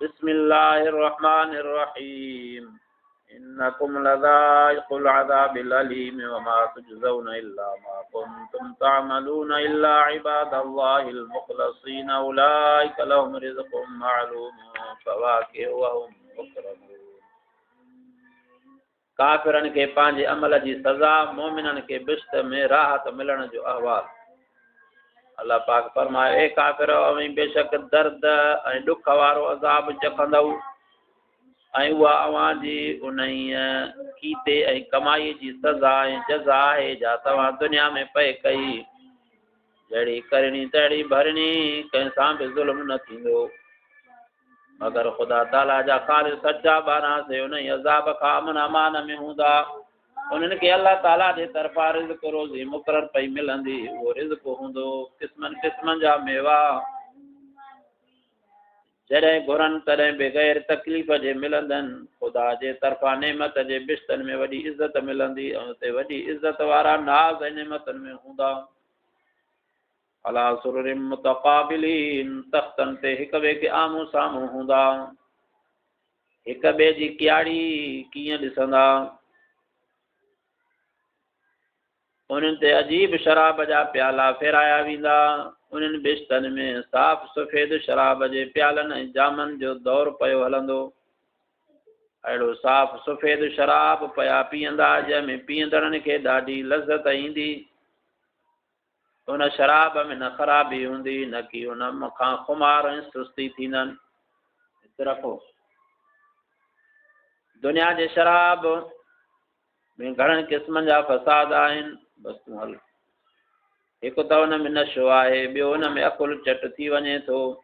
बिस्मिल्लाहिर्रहमानिर्रहीम इन्नकुम लज़ाइक़ुल अज़ाबिल अलीम वमा तुजज़ौना इल्ला मा कुन्तुम तअमलून इल्ला इबादल्लाहिल मुख़लसीन उलाइका लहुम रिज़्क़ुम मअलूम फवाकिहु व हुम मुकरमून। काफ़िरनि खे पंहिंजे अमल जी सज़ा, मोमिननि खे बिश्त में राहत मिलण जो अहवाल। अल्लाह पाक फरमाए, ए काफ़िर, अवं बेशक दर्द ऐं ॾुख वारो अज़ाब चखंदव ऐं उहा अव्हां जी उन्ही कीते ऐं कमाई जी सज़ा ऐं जज़ा आहे जा तव्हां दुनिया में पए कई। जहिड़ी करणी तहिड़ी भरणी, कंहिंसां बि ज़ुल्म न थींदो मगर ख़ुदा ताला जा ख़ालिस सचा बारा से उन्ही अज़ाब खां अमन अमान में हूंदा। उन्हनि खे अल्लाह ताला जे तरफ़ां रिज़्क़ रोज़ी मुक़रर पई मिलंदी। उहो रिज़्क़ हूंदो क़िस्मनि क़िस्मनि जा मेवा, जॾहिं घुरनि तॾहिं बग़ैर तकलीफ़ जे मिलंदनि। ख़ुदा जे तरफ़ां नेमत जे बिस्तनि में वॾी इज़त मिलंदी ऐं उते वॾी इज़त वारा नाज़ ऐं नेमतनि में हूंदा। अला सुरुरिन मुतक़ाबिलीन, तख़्तनि ते हिक ॿिए खे आम्हूं साम्हूं हूंदा। हिक ॿिए जी कियाड़ी कीअं ॾिसंदा। उन्हनि ते अजीब शराब जा प्याला फेराया वेंदा। उन्हनि बिस्तनि में साफ़ सफ़ेद शराब जे प्यालनि ऐं जामनि जो दौर पियो हलंदो। अहिड़ो साफ़ सफ़ेद शराब पिया पीअंदा जंहिंमें पीअंदड़नि खे ॾाढी लज़त ईंदी। उन शराब में न ख़राबी हूंदी, न कि उन खां खुमार ऐं सुस्ती थींदनि। रखो, दुनिया जे शराब में घणनि क़िस्मनि जा फ़साद आहिनि। बस तूं हल। हिकु त हुन में नशो आहे, ॿियो हुन में अकुल चट थी वञे थो।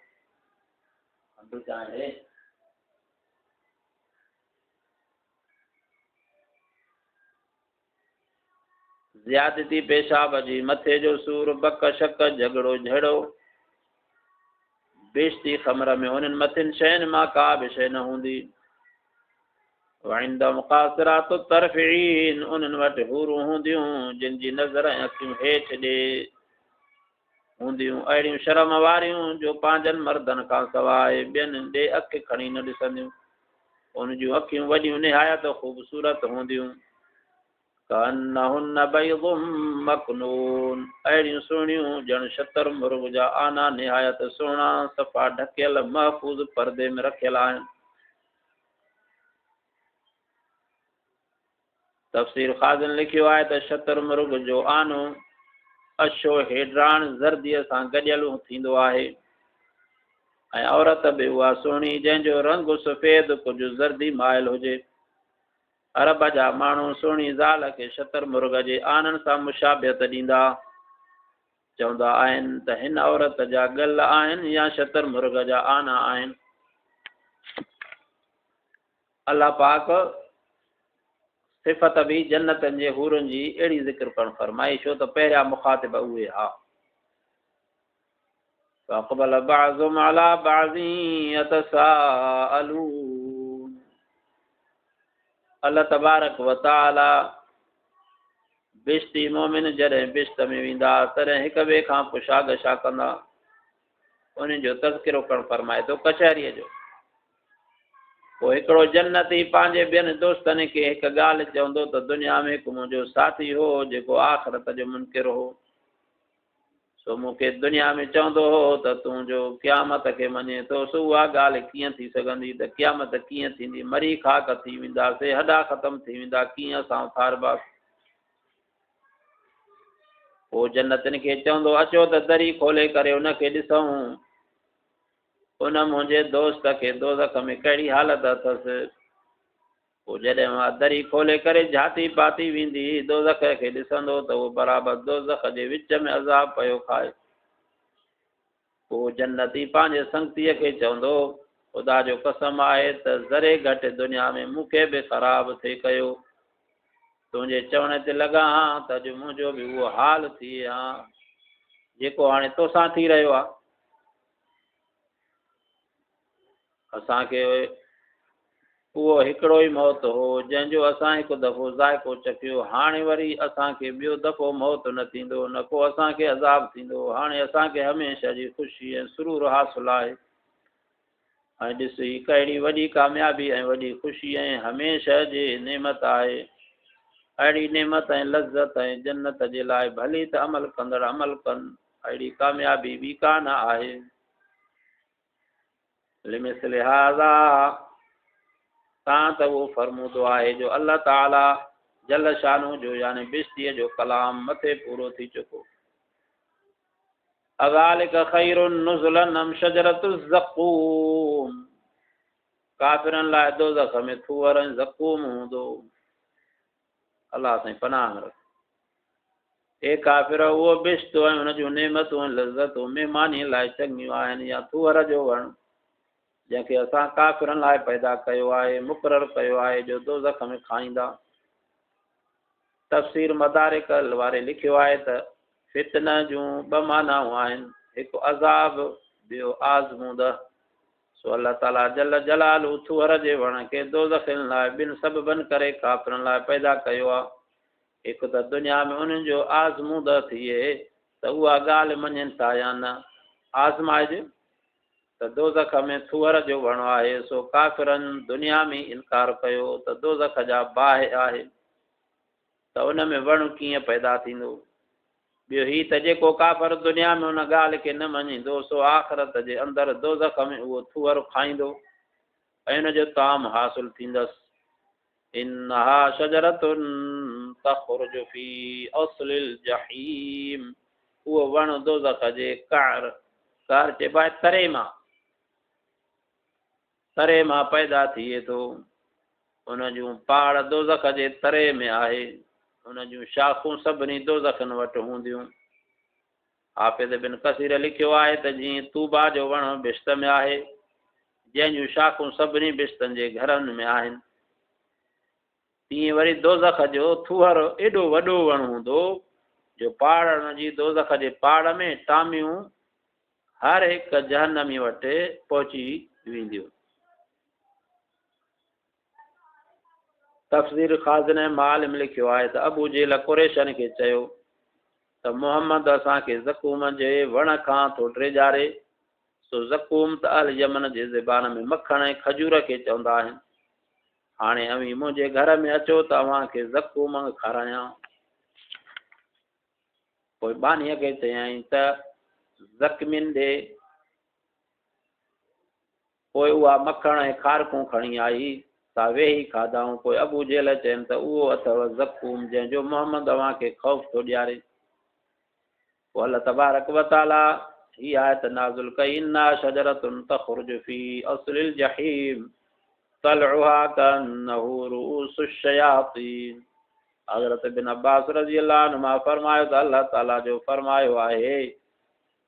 ज़्यादती पेशाब जी, मथे जो सूर, बक शक, झगड़ो झेड़ो। बेशती ख़मर में उन्हनि मथियुनि शयुनि मां का बि शइ न हूंदी। वइंदहुम क़ासिरातु तर्फ़ीन, उन्हनि वटि हूरूं हूंदियूं जिन जी नज़र ऐं अखियूं हेठि ॾे हूंदियूं, अहिड़ियूं शर्म वारियूं जो पंहिंजनि मर्दनि खां सवाइ ॿियनि ॾे अखि खणी न ॾिसंदियूं। उन जूं अखियूं वॾियूं निहायत ख़ूबसूरत हूंदियूं। कअन्नहुन्न बैज़ुम मकनून, अहिड़ियूं सुहिणियूं ॼण शतर मुर्ग जा आना, निहायत सुहिणा सफ़ा ढकियल महफ़ूज़ परदे में रखियल आहिनि। तफ़सीर ख़ाज़िन लिखियो आहे त शतर मुर्ग जो आनो अछो हेडराण ज़र्दीअ सां गॾियल थींदो आहे ऐं औरत बि उहा सुहिणी जंहिंजो रंग सफ़ेद कुझु ज़र्दी माइल हुजे। अरब जा माण्हू सुहिणी ज़ाल खे शतर मुर्ग जे आननि सां मुशाबियत ॾींदा। चवंदा आहिनि त हिन औरत जा गल आहिनि या शतर मुर्ग जा आना आहिनि। अल्लाह पाक सिफ़त बि जन्नतनि जे हूरनि जी अहिड़ी ज़िक्र करणु फरमाई, छो त पहिरियां मुखातिब उहे हा। फ़अक़बल बअज़ुहुम अला बअज़िन यतसाअलून। अल्लाह तबारक व तआला बिश्ती मोमिन जॾहिं बिश्त में वेंदा तॾहिं हिक ॿिए खां पुछागछा कंदा। उन्हनि जो तज़किरो करणु फरमाए थो कचहरीअ जो। पोइ हिकिड़ो जन्नती पंहिंजे ॿियनि दोस्तनि खे हिकु ॻाल्हि चवंदो त दुनिया में हिकु मुंहिंजो साथी हो जेको आख़िरत जो मुनकिर हो। सो मूंखे दुनिया में चवंदो हो त तूं जो क़यामत खे मञे थो, सो उहा ॻाल्हि कीअं थी सघंदी त क़यामत कीअं थींदी, मरी खाक थी वेंदासीं, हॾा ख़तमु थी वेंदा, कीअं असां उथारबासीं। पोइ जन्नतनि खे चवंदो अचो त दरी खोले करे उनखे ॾिसूं, उन मुंहिंजे दोस्त खे दोज़ख में कहिड़ी हालत अथसि। पोइ जॾहिं मां दरी खोले करे झाती पाती वेंदी, दोज़ख खे ॾिसंदो त उहो बराबरि दोज़ख जे विच में अज़ाब पियो खाए। पोइ जन्नती पंहिंजे संगतीअ खे चवंदो, ख़ुदा जो कसम आहे त ज़रे घटि दुनिया में मूंखे बि ख़राब थिए कयो। तुंहिंजे चवण ते लॻा हा त अॼु मुंहिंजो बि उहो हाल थिए हा जेको हाणे तोसां थी रहियो आहे। असांखे उहो हिकिड़ो ई मौत हो जंहिंजो असां हिकु दफ़ो ज़ाइक़ो चखियो। हाणे वरी असांखे ॿियो दफ़ो मौत न थींदो, न को असांखे अज़ाब थींदो। हाणे असांखे हमेशह जी ख़ुशी ऐं सुरूर हासिलु आहे। ऐं ॾिस ही कहिड़ी वॾी कामयाबी ऐं वॾी ख़ुशी ऐं हमेशह जी नेमत आहे। अहिड़ी नेमत ऐं लज़त ऐं जन्नत जे लाइ भली त अमल कंदड़ अमल कनि, अहिड़ी कामयाबी ॿी कान आहे। लिमिस्ल हाज़ा तव्हां त उहो फरमूदो आहे जो अल्लाह ताला जल शानू जो यानी बिश्तीअ जो कलाम मथे पूरो थी चुको। अज़ालिक खैरुन नुज़ुलन अम शजरतु ज़क़ूम, काफ़िरनि लाइ दोज़ख में थूअर ऐं ज़क़ूम हूंदो। अलाह साईं पनाह रख। ए काफ़िर उहो बिश्तो ऐं हुन जूं नेमतूं ऐं लज़तूं महिमानी लाइ चङियूं आहिनि या थूअर जो वणु जंहिंखे असां काफ़िरनि लाइ पैदा कयो आहे, मुक़ररु कयो आहे जो दोज़ख में खाईंदा। तफ़सीर मदारिक वारे लिखियो आहे त फितन जूं ॿ मानाऊं आहिनि, हिकु अज़ाब, ॿियो आज़मूदह। सो अल्लाह ताला जल जलालू थूअर जे वण खे दोज़खनि लाइ ॿिनि सबबनि करे काफ़िरनि लाइ पैदा कयो आहे। हिकु त दुनिया में उन्हनि जो आज़मूदह थिए त उहा ॻाल्हि मञनि था या न, आज़माइजे त दोज़ख में थूअर जो वण आहे। सो काफ़िरनि दुनिया में इनकार कयो त दोज़ख जा बाहि आहे त उन में वणु कीअं पैदा थींदो। ॿियो ही त जेको काफ़िर दुनिया में उन ॻाल्हि खे न मञींदो सो आख़िरत जे अंदरि दोज़ख में उहो थूअर खाईंदो ऐं उन जो ताम हासिलु थींदसि। इन्नहा शजरतुन तख़रुजु फी असलिल जहीम, उहो वणु दोज़ख जे कार चइबो आहे तरे मां पैदा थिए थो। उन जूं पाड़ दोज़ख जे तरे में आहे, उन जूं शाख़ूं सभिनी दोज़खनि वटि हूंदियूं। हाफ़िज़ बिन कसीर लिखियो आहे त जीअं तूबा जो वणु बिश्त में आहे, जंहिं जूं शाख़ूं सभिनी बिश्तनि जे घरनि में आहिनि, तीअं वरी दोज़ख जो थूअर एॾो वॾो वणु हूंदो जो पाड़ जी दोज़ख जे पाड़ में टामियूं हर हिकु जहन्नमी वटि पहुची वेंदियूं। तफ़सीर ख़ाज़िन माल में लिखियो आहे त अबू जेल कुरैशन खे चयो त मोहम्मद असांखे ज़क़ूम जे वण खां थो ड्रेजारे। सो ज़क़ूम त अल यमन जे ज़बान में मखण ऐं खजूर खे चवंदा आहिनि। हाणे अवी मुंहिंजे घर में अचो त अव्हांखे ज़क़ूम खारायां। पोइ बानीअ खे चयईं त ज़ख़्मिन ॾे। पोइ उहा मखण ऐं खारकूं खणी आई, सा वेही खाधाऊं। पोइ अबू जेल चयनि त उहो अथव ज़क़ूम जंहिंजो मोहम्मद अव्हांखे ख़ौफ़ थो ॾियारे। पोइ अल्लाह तबारक व तआला ही आयत नाज़िल कई, इन्ना शजरतुन तख़रुजु फी असलिल जहीम तलउहा कन्नहु रुऊसुश शयातीन। हज़रत बिन अब्बास रज़ी अल्लाह अन्हुमा फरमायो त अल्लाह ताला जो फरमायो आहे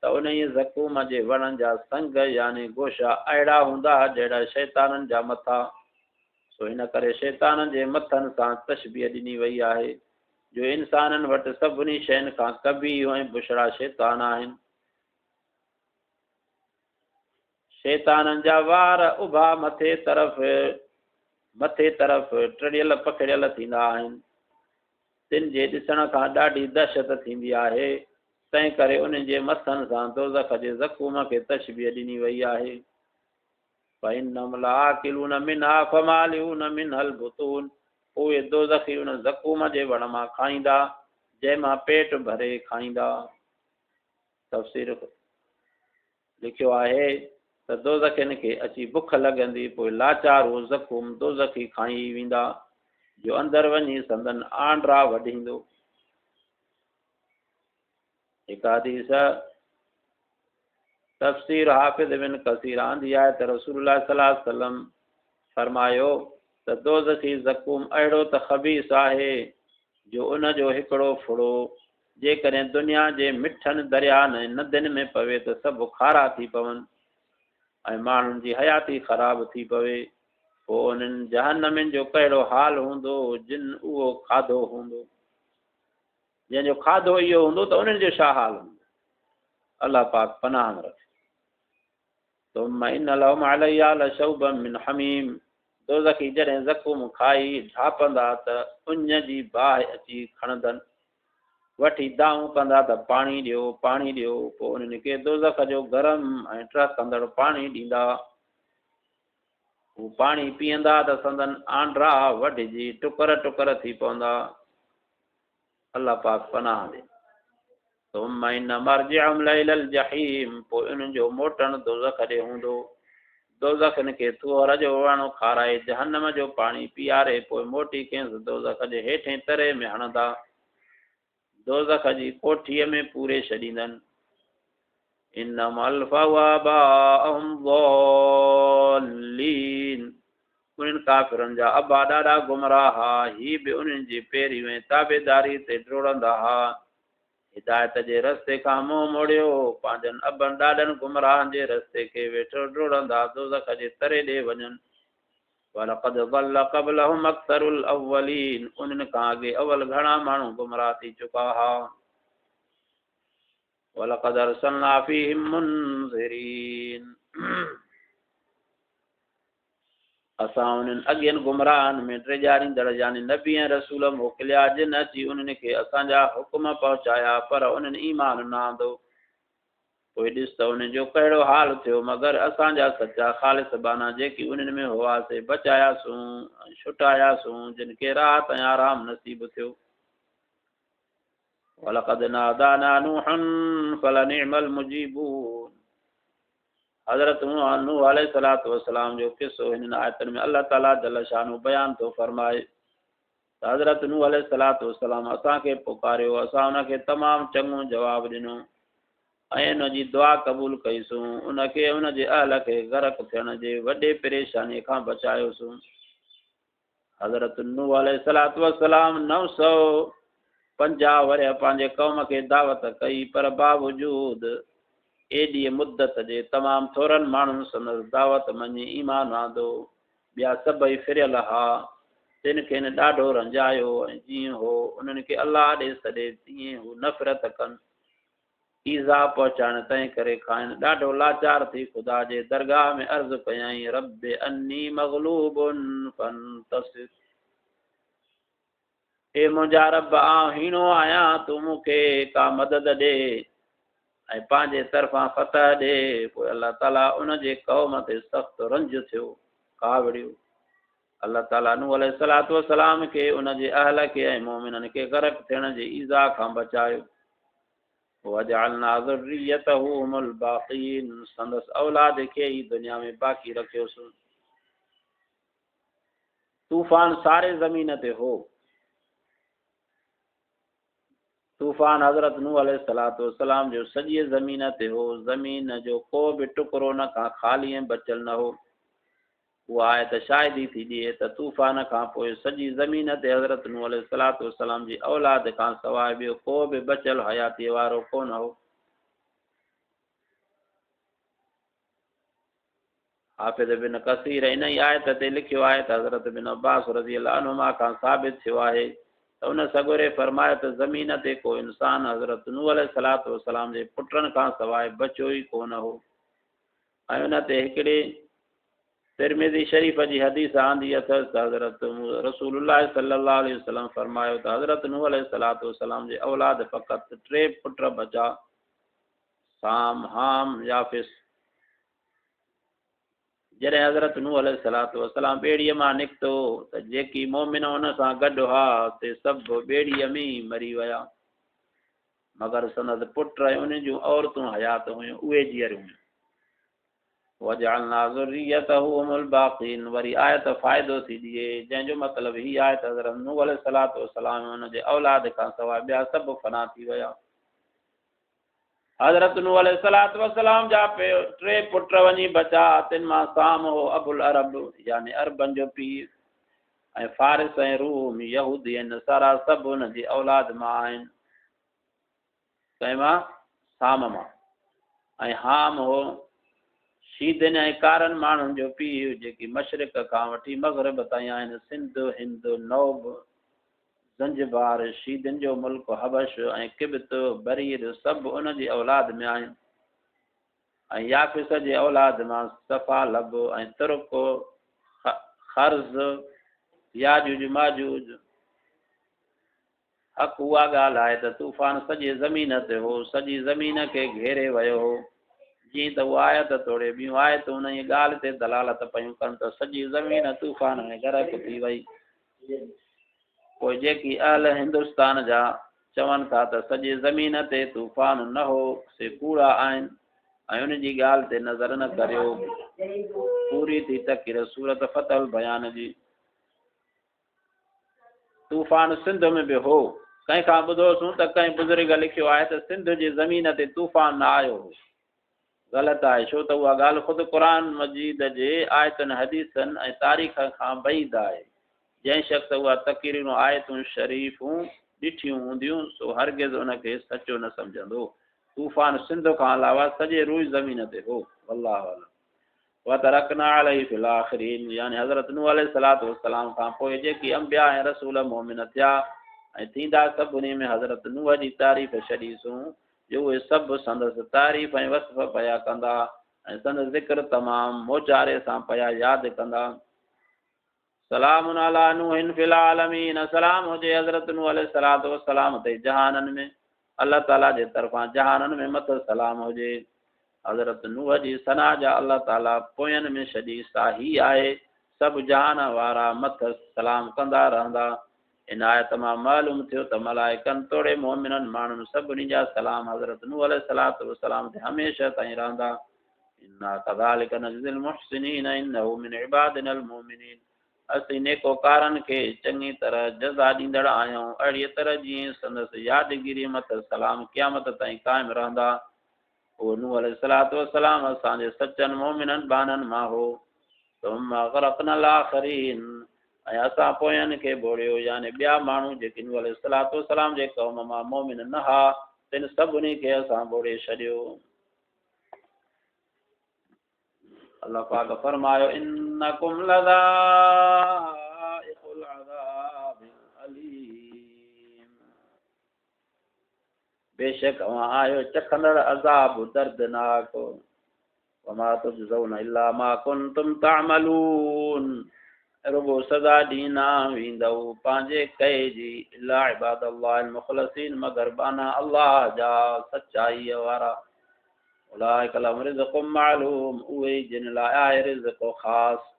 त उन ज़क़ूम जे वणनि जा संग यानी गोशा अहिड़ा हूंदा जहिड़ा शैताननि जा मथा। सो हिन करे शैताननि जे मथनि सां तशबीह ॾिनी वई आहे जो इंसाननि वटि सभिनी शयुनि खां कबीह ऐं बुशरा शैतान आहिनि। शैताननि जा वार उभा मथे तरफ़ टिड़ियल पखिड़ियल थींदा आहिनि। तिन जे ॾिसण खां ॾाढी दहशत थींदी आहे, तंहिं करे उन्हनि जे मथनि सां दोज़ख जे ज़क़ूम खे तशबीह ॾिनी वई आहे। फ़इन्नहुम लआकिलून मिनहा फ़मालिऊन मिनहल बुतून, उहे दोज़खी उन ज़क़ूम जे वण मां खाईंदा जंहिंमां पेट भरे खाईंदा। तफ़सीर लिखियो आहे त दोज़खियुनि खे अची बुख लॻंदी, पोइ लाचार हो ज़क़ूम दोज़खी खाई वेंदा जो अंदरि वञी संदन आंड्रा वढींदो। हिकु हदीस तफ़सीर हाफ़िज़ बिन कसीर आंदी आहे त रसूलुल्लाह सल्लल्लाहु अलैहि वसल्लम फरमायो त दोज़खी ज़क़ूम अहिड़ो त ख़बीस आहे जो उन जो हिकिड़ो फुड़ो जेकॾहिं दुनिया जे मिठनि दरियानि ऐं नदियुनि में पवे त सभु खारा थी पवनि ऐं माण्हुनि जी हयाती ख़राब थी पवे। पोइ उन्हनि जहन्नमिन जो कहिड़ो हाल हूंदो जिन उहो खाधो हूंदो। जंहिंजो खाधो इहो हूंदो त उन्हनि जो छा हाल हूंदो। अल्लाह पाक पनाह रखे। तुम इन लहुम अलैया लशौबम मिन हमीम, दोज़खी जॾहिं ज़क़ूम खाई ढापंदा त उञ जी बाहि अची खणंदनि, वठी दाऊं कंदा त पाणी ॾियो पाणी ॾियो। पोइ उन्हनि खे दोज़ख जो गरम ऐं टहिकंदड़ पाणी ॾींदा। हू पाणी पीअंदा त संदन आंड्रा वढिजी टुकर टुकर थी पवंदा। अल्लाह पाक पनाह ॾे। थुम्म इन मर्जिअहुम लइलल जहीम, पोइ इन्हनि जो मोटण दोज़ख ॾे हूंदो। दोज़खनि खे तुअर जो वणो खाराए जहन्नम जो पाणी पीआरे पोइ मोटी खेसि दोज़ख जे हेठें तरे में हणंदा। दोज़ख जी कोठीअ में पूरे छॾींदनि। इन्नम अलफ़उ आबाअहुम ज़ाल्लीन, उन्हनि काफ़िरनि जा अबा ॾाढा गुमराह हा, ही बि उन्हनि जी पेरवी ऐं ताबेदारी ते ड्रोड़ंदा हा। हिदायत जे रस्ते खां मुंहुं मोड़ियो, पंहिंजनि अबनि ॾाढनि गुमराहनि जे रस्ते खे वेठो ड्रोड़ंदा दोज़ख जे तरे ॾे वञनि। वलक़द ज़ल्ल क़ब्लहुम अक्सरुल अव्वलीन, उन्हनि खां अॻे अवल घणा माण्हू गुमराह थी चुका हा। वलक़द अरसलना फ़ीहिम मुनज़िरीन, असां उन्हनि अॻियनि गुमराहनि में ड्रेजारींदड़ यानी नबी ऐं रसूल मोकिलिया, जिन अची उन्हनि खे असांजा हुकुम पहुचाया पर उन्हनि ईमान न आंदो। पोइ ॾिस त उन्हनि जो कहिड़ो हाल थियो, मगर असांजा सचा ख़ालिस बाना जेकी उन्हनि में हुआसीं बचायासूं ऐं छुटायासूं, जिन खे राहत ऐं आराम नसीब थियो। वलक़द नादाना नूहन फलनिअमल मुजीबून, हज़रत नूह अलैहिस्सलातु वस्सलाम जो किस्सो हिन आयतन में अल्लाह ताला जल शानु बयान थो फरमाए। हज़रत नूह अलैहिस्सलातु वस्सलाम असांखे पुकारियो, असां उनखे तमामु चङो जवाबु ॾिनो ऐं उनजी दुआ क़बूल कईसूं। उनखे उनजे अहल खे ग़रक़ थियण जे वॾे परेशानीअ खां बचायोसूं। हज़रत नूह अलैहिस्सलातु वस्सलाम 950 वरिया पंहिंजे क़ौम खे दावत कई, पर बावजूद एॾी मुद्दत जे तमामु थोरनि माण्हुनि संदसि दावत मञी ईमान आंदो। ॿिया सभई फिरियल हा, तिन खे ॾाढो रंजायो ऐं जीअं हो उन्हनि खे अलाह ॾे सॾे तीअं हू नफ़रत कनि, ईज़ा पहुचाइण तंहिं करे खाइनि। ॾाढो लाचार थी ख़ुदा जे दरगाह में अर्ज़ु कयई, रब्बि अन्नी मग़लूबुन फंतसिर, हे मुंहिंजा रब आउं हीणो आहियां, तूं मूंखे का मदद ॾे ऐं पंहिंजे तरफ़ां फतह ॾे। पोइ अल्लाह ताला उन जे क़ौम ते सख़्तु रंज थियो, कावड़ियो। अल्लाह ताला नूह अलैहिस्सलातु वस्सलाम खे उन जे अहल खे ऐं मोमिननि खे ग़रक़ थियण जे ईज़ा खां बचायो। वजअलना ज़ुर्रियतहु हुमुल बाक़ीन, संदसि औलाद खे ई दुनिया में बाक़ी रखियोसीं। तूफ़ान सारे ज़मीन ते हो। तूफ़ान हज़रत नूह अलैहिस्सलातु वस्सलाम जो सॼी ज़मीन ते हो। ज़मीन जो को बि टुकड़ो न का ख़ाली ऐं बचियल न हो। उहा आयत शाहिदी थी ॾिए त तूफ़ान खां पोइ सॼी ज़मीन ते हज़रत नूह अलैहिस्सलातु वस्सलाम जी औलाद खां सवाइ ॿियो को बि बचियल हयातीअ वारो कोन हो। हाफ़िज़ बिन कसीर इन ई आयत ते लिखियो आहे त हज़रत बिन अब्बास रज़ियल्लाहु अन्हुमा खां साबित थियो आहे त उन सगोरे फरमायो त ज़मीन ते को इंसान हज़रत नूह अलैहिस्सलातु वस्सलाम जे पुटनि खां सवाइ बचियो ई कोन हो। ऐं उन ते हिकिड़ी तिरमिज़ी शरीफ़ जी हदीस आंदी अथसि त हज़रत रसूलुल्लाह सल्लल्लाहु अलैहि वसल्लम फरमायो त हज़रत नूह अलैहिस्सलातु वस्सलाम जे औलाद फ़क़ति 3 पुट बचा, साम, हाम, याफ़िस। जॾहिं हज़रत नूह अलैहिस्सलातु वस्सलाम ॿेड़ीअ मां निकितो त जेकी मोमिन हुन सां गॾु हुआ ते सभु ॿेड़ीअ में ई मरी विया, मगर संदसि पुट ऐं उन जूं औरतूं हयात हुयूं, उहे जीअर हुयूं। वजअलना ज़ुर्रियतहु हुमुल बाक़ीन, वरी आयत फ़ाइदो थी ॾिए, जंहिंजो मतिलबु हीअ आहे त हज़रत नूह अलैहिस्सलातु वस्सलाम हुन जे औलाद खां सवाइ ॿिया सभु फना थी विया। हज़रत नूह अलैहिस्सलातु वस्सलाम जा 3 पुट वञी बचा, तिन मां साम हो अबुल अरब यानी अरबनि जो पीर, ऐं फारिस ऐं रूम यहूदी ऐं नसारा सभु हुन जी औलाद मां आहिनि। कंहिंमां? साम मां। ऐं हाम हो शीदनि ऐं कारनि माण्हुनि जो पीउ, जेकी मशरिक़ खां वठी मग़रिब ताईं आहिनि, सिंध, हिंद, नौब, ज़ंजबार, शीदनि जो मुल्क हबश ऐं किब्त, बरीर सभु उन जी औलाद में आहिनि। ऐं याफ़िस जे औलाद मां सफ़ालब ऐं तुर्क, खर्ज़, याजूज माजूज। हक़ उहा ॻाल्हि आहे त तूफ़ान सॼी ज़मीन ते हो, सॼी ज़मीन खे घेरे वियो हो। जी तो वो आयत थोड़े भी आयत उन गाल ते दलालत पयूं कन तो सजी जमीन तूफान में गरक थी वई कोई जेकी अहल हिंदुस्तान जा चवन था त सजी जमीन ते तूफान न हो से कूड़ा आइन ऐं उन जी गाल ते नज़र न करियो पूरी थी तकीर सूरत फतल बयान जी तूफान सिंध में भी हो कहीं खां ॿुधोसूं त कहीं बुज़ुर्ग लिखियो आहे त सिंध जी ज़मीन ते तूफान न आयो हो ग़लति आहे छो त उहा ॻाल्हि ख़ुदि क़ुर मजीद जे आयतुनि हदीसनि ऐं तारीख़ खां बईद आहे जंहिं शख़्स उहा तक़रीरूं आयतूं शरीफ़ूं ॾिठियूं हूंदियूं सो हरगिज़ उनखे सचो न सम्झंदो तूफ़ान सिंध खां अलावा सॼे रूई ज़मीन ते हो अल्लाह वतरकना अलैहि फिल आखिरीन यानी हज़रत नूह अलैहिस्सलातु वस्सलाम खां पोइ जेकी अंबिया ऐं रसूल मोमिन थिया ऐं थींदा सभिनी में हज़रत नूह जी तारीफ़ छॾीसूं जो उहे सभु संदसि तारीफ़ ऐं वसफ़ पिया कंदा ऐं संदसि ज़िक्र तमामु मोचारे सां पिया यादि कंदा सलामुन अला नूहिन फिल आलमीन सलाम हुजे हज़रत नूह अलैहिस्सलातु वस्सलाम ते जहाननि में अल्लाह ताला जे तरफ़ां जहाननि में मत सलाम हुजे हज़रत नूह जी सना जा अल्लाह ताला पोयनि में छॾी साही आहे सभु जहान वारा मत सलाम कंदा रहंदा इन आयत मां मालूम थियो त मलाइकनि तोड़े मोमिननि माण्हुनि सभिनी जा सलाम हज़रत नूह अलैहिस्सलातु वस्सलाम ते हमेशह ताईं रहंदा इन्ना कज़ालिक नज़्ज़िल मुहसिनीन इन्नहु मिन इबादिनल मोमिनीन असीं नेकोकारनि खे चङी तरह जज़ा ॾींदड़ आहियूं अहिड़ीअ तरह जीअं संदसि यादगिरी मत सलाम क़यामत ताईं क़ाइमु रहंदा उहो नूह अलैहिस्सलातु वस्सलाम असांजे सचनि मोमिननि बाननि मां हो तुम अग़रक़नल आख़रीन ऐं असां पोयनि खे बोड़ियो यानी ॿिया माण्हू जेके नूह अलैहिस्सलातु वस्सलाम जे क़ौम मां मोमिन न हा तिन सभिनी खे असां बोड़े छॾियो अल्लाह पाक फरमायो इन्नकुम लज़ाइक़ुल अज़ाबिल अलीम बेशक अवां आयो चखंदड़ अज़ाब दर्दनाक वमा तुजज़ौन इल्ला मा कुंतुम तअमलून रुगो सज़ा ॾींदा वेंदव पंहिंजे कए जी इल्ला इबादल्लाहिल मुख़लसीन मगर बाना अल्लाह जा सचाईअ वारा उलाइक लहुम रिज़्क़ुम मालूम उहे जिन लाइ आहे रिज़्क़ ख़ासि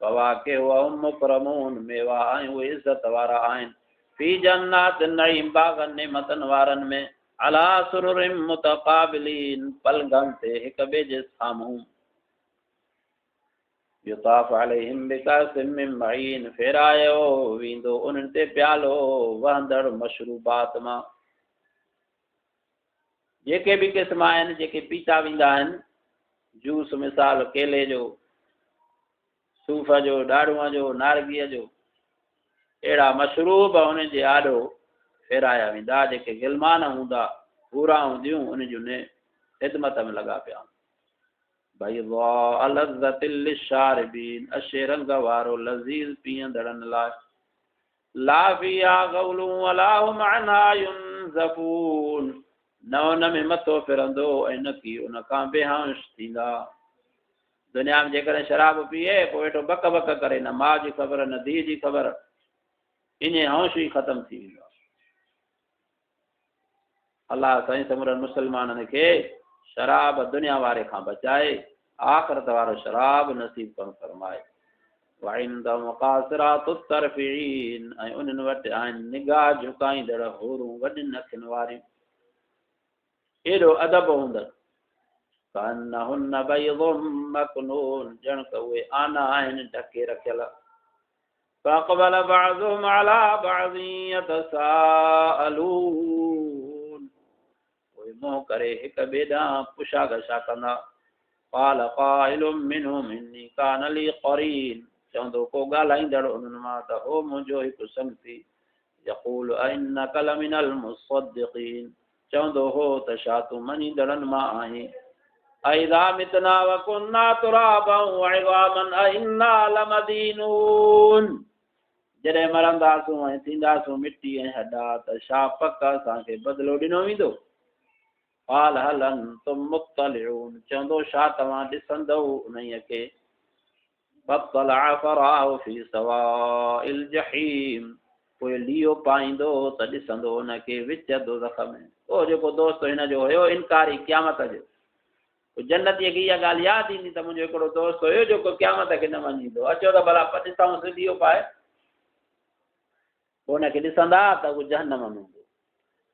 फवाकिह व हुम मुकरमून मेवा ऐं उहे इज़त वारा आहिनि फी जन्नातिन नईम बाग़नि नेमतनि वारनि में अला सुरुरिन मुतक़ाबिलीन पलंगनि ते हिक ॿिए जे साम्हूं युताफ़ अलैहिम बिकासिम मिन मईन फेरायो वेंदो उन्हनि ते प्यालो वहंदड़ मशरूबात मां जेके बि क़िस्म आहिनि जेके पीता वेंदा आहिनि जूस मिसाल केले जो सूफ़ जो ॾाढ़ूअ जो नारगीअ जो अहिड़ा मशरूब उन जे आॾो फेराया वेंदा जेके गिलमान हूंदा पूरा हूंदियूं उन जूं ख़िदमत में लॻा पिया बैज़ा लज़्ज़तिल लिशारिबीन अशे रंग वारो लज़ीज़ पीअंदड़नि लाइ ला फ़ीहा ग़ौलुन वला हुम अन्हा युनज़फ़ून न उन में मथो फिरंदो ऐं न की उन खां बेहोश थींदा दुनिया में जेकॾहिं शराब पीए पोइ वेठो बक बक करे न माउ जी ख़बर न धीउ जी ख़बर इन होश ई ख़तमु थी वेंदो अलाह साईं समरनि मुस्लमाननि खे शराब दुनिया वारे खां बचाए आख़िरत वारो शराब नसीब करणु फरमाए वइंदहुम क़ासिरातुत तरफ़ीन ऐं उन्हनि वटि आहिनि निगाह झुकाईंदड़ होरूं वॾियुनि अखियुनि वारियूं एॾो अदब हूंदनि कअन्नहुन्न बैज़ुम मकनून ॼण त उहे आना आहिनि ढके रखियल फ़अक़बल बअज़ुहुम अला बअज़िन यतसाअलून उहे मुंहुं करे हिक ॿिए ॾांहुं पुछा गछा कंदा क़ाल क़ाइलुम मिन्हुम इन्नी कान ली क़रीन चवंदो को ॻाल्हाईंदड़ उन्हनि मां त हो मुंहिंजो हिकु संगती यक़ूल अइन्नक लमिनल मुसद्दिक़ीन चवंदो हो त छा तूं मञींदड़नि मां आहीं अइज़ा मितना व कुन्ना तुराबन व इज़ामन अइन्ना लमदीनून जॾहिं मरंदासूं ऐं थींदासूं मिटी ऐं हॾा त छा पक असांखे बदिलो ॾिनो वेंदो क़ाल हल अंतुम मुत्तलिऊन चवंदो छा तव्हां ॾिसंदव उन्हीअ खे फत्तलअ फराअहु फी सवाइल जहीम पोइ लीओ पाईंदो त ॾिसंदो हुनखे विच दोज़ख में पोइ जेको दोस्त हिन जो हुयो इनकारी क़यामत जो जन्नतीअ खे इहा ॻाल्हि यादि ईंदी त मुंहिंजो हिकिड़ो दोस्त हुयो जेको क़यामत खे न मञींदो, अचो त भला ॾिसूं सिधियो पाए, पोइ हुनखे ॾिसंदा त उहो जहन्नम में हूंदो।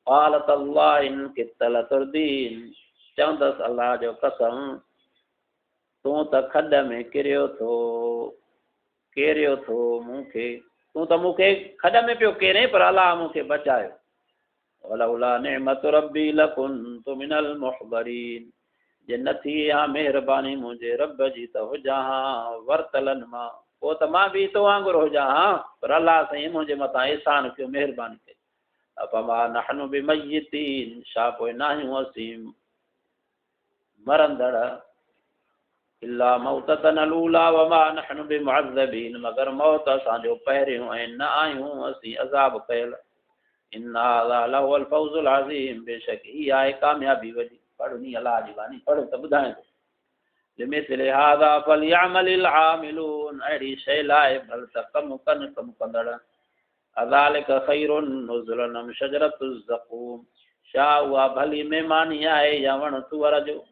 क़ालत अल्लाह इन कित्त लतुरदीन, चवंदसि अलाह जो कसम तूं त खॾ में किरियो थो मूंखे, तूं त मूंखे खॾ में पियो किरे पर अलाह मूंखे बचायो। वलौला निअमत रब्बी लकुन्तु मिनल मुहबरीन, जे न थी हा महिरबानी मुंहिंजे रब जी त हुजां हा वरतलनि मां, पोइ त मां बि तो वांगुरु हुजां हा, पर अलाह साईं मुंहिंजे मथां एहसान कयो, महिरबानी कई। अफमा नहनु बिमय्यतीन, छा पोइ नाहियूं असीं मरंदड़, इल्ला मौततन अलूला वमा नहनु बिमुअज़्ज़बीन, मगर मौत असांजो पहिरियों ऐं न आहियूं असीं अज़ाब कयल। इन हाज़ा लहुवल फौज़ुल अज़ीम, बेशक ही आहे कामयाबी वॾी। पढ़ नी अलाह जी बानी, पढ़ त ॿुधाए थो। लिमिथल हाज़ा फलयअमलिल आमिलून, अहिड़ी शइ लाइ भल त कमु कनि कमु कंदड़। अज़ालिक खैरुन नुज़ुलन अम शजरतुज़ ज़क़ूम, छा उहा भली महिमानी आहे या वण तुअर जो।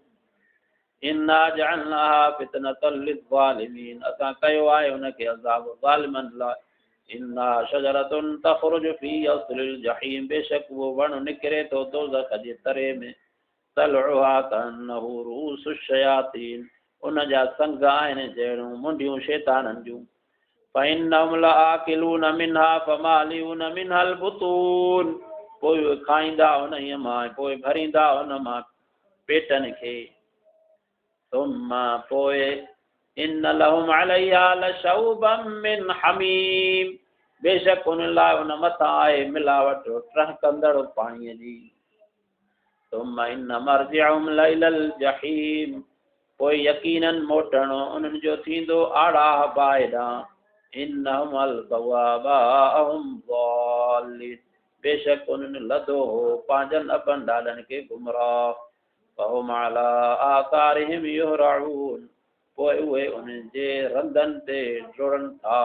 इन्ना जअलनाहा फितनतल लिज़्ज़ालिमीन, असां कयो आहे हुनखे अज़ाब ज़ालिमनि लाइ। इन्ना शजरतुन तख़रुजु फी असलिल जहीम, बेशक उहो वण निकिरे थो दोज़ख जे तरे में। तलउहा कअन्नहु रूसु शयातीन, उन जा संग आहिनि जहिड़ियूं मुंडियूं शैताननि जूं। फ़इन्नहुम लआकिलून मिन्हा फमालिऊन मिन्हल बुतून, पोइ उहे खाईंदा उन्हीअ मां, पोइ भरींदा उन मां पेटनि खे। थुम्म, पोइ इन लहुम अलैहा लशौबम मिन हमीम, बेशक उन लाइ उन मथां आहे मिलावट टहकंदड़ पाणीअ जी। थुम्म इन मर्जिअहुम लइलल जहीम, पोइ यकीनन मोटण उन्हनि जो थींदो आड़ाह बाहि ॾांहुं। इन्नहुम अलक़ौ आबाअहुम ज़ालिन, बेशक उन्हनि लधो हो पंहिंजनि अबनि ॾाॾनि खे गुमराह। फ़हुम अला आसारिहिम युहरऊन, पोइ उहे उन्हनि जे रंधनि ते डुड़नि था।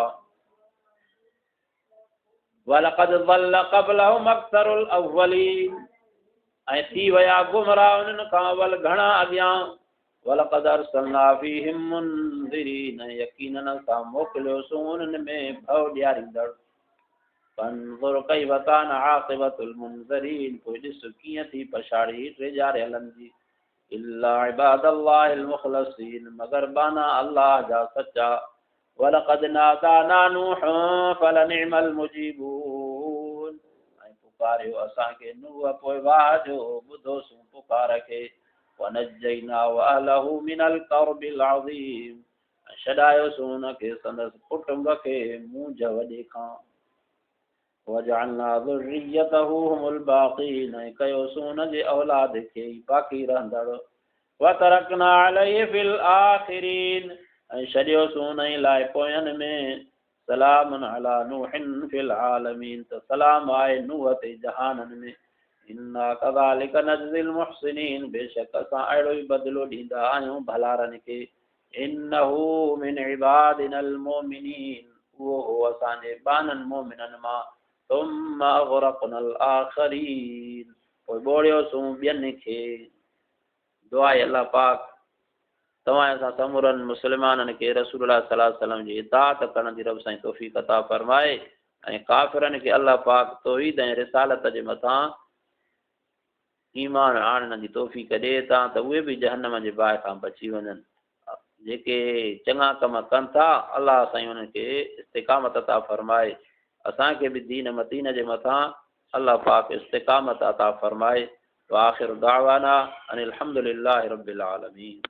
वलक़द ज़ल्ल क़ब्लहुम अक्सरुल अव्वलीन, ऐं थी विया गुमराह उन्हनि खां अवल घणा अॻियां। वलक़द अरसलना फ़ीहिम मुनज़िरीन, यकीनन असां मोकिलियोसीं उन्हनि में भउ ॾियारींदड़। फंज़ुर कैफ़ कान आक़िबतुल मुनज़रीन, पोइ ॾिस कीअं थी पछाड़ी टेजारियलनि जी। इल्ला इबादल्लाहिल मुख़लसीन, मगर बाना अल्लाह जा सच्चा। वलक़द नादाना नूहुं फलनिअमल मुजीबून, ऐं पुकारियो असांखे नूह, पोइ वाह जो ॿुधोसीं पुकार खे। वनज्जयनाहु अहलहु मिनल कर्बिल अज़ीम, ऐं छॾायोसीं हुनखे संदसि कुटुंब खे मूंझ वॾे खां। वजअलना ज़ुर्रियतहु हुमुल बाक़ीन, ऐं कयोसीं हुनजे औलाद खे ई बाक़ी रहंदड़। वतरकना अलैहि फिल आखिरीन, ऐं छॾियोसीं हुन लाइ पोयनि में। सलामुन अला नूहिन फिल आलमीन, त सलाम आहे नूह ते जहाननि में। इन्ना कज़ालिक नज्ज़िल मुहसिनीन, बेशक असां अहिड़ो ई बदिलो ॾींदा आहियूं भलारनि खे। इन्नहु मिन इबादिनल मोमिनीन, उहो हो असांजे बाननि मोमिननि मां। थुम्म अग़रक़नल आख़रीन, पोइ ॿोड़ियोसीं ॿियनि खे। दुआ आहे अल्लाह पाक तव्हां असां समूरनि मुस्लमाननि खे रसूलुल्लाह सल्लल्लाहु अलैहि वसल्लम जी इताअत करण जी रब साईं तौफ़ीक़ अता फरमाए, ऐं काफ़िरनि खे अल्लाह पाक तौहीद ऐं रिसालत जे मथां ईमान आणण जी तौफ़ीक़ ॾिए ता त उहे बि जहन्नम जे बाहि खां बची वञनि। जेके चङा कम कनि था अल्लाह साईं उन्हनि खे इस्तिक़ामत अता फरमाए, असांखे बि दीन मतीन जे मथां अल्लाह पाक इस्तिक़ामत अता फरमाए। व आख़िर दावाना अनिल हम्दुलिल्लाहि रब्बिल आलमीन।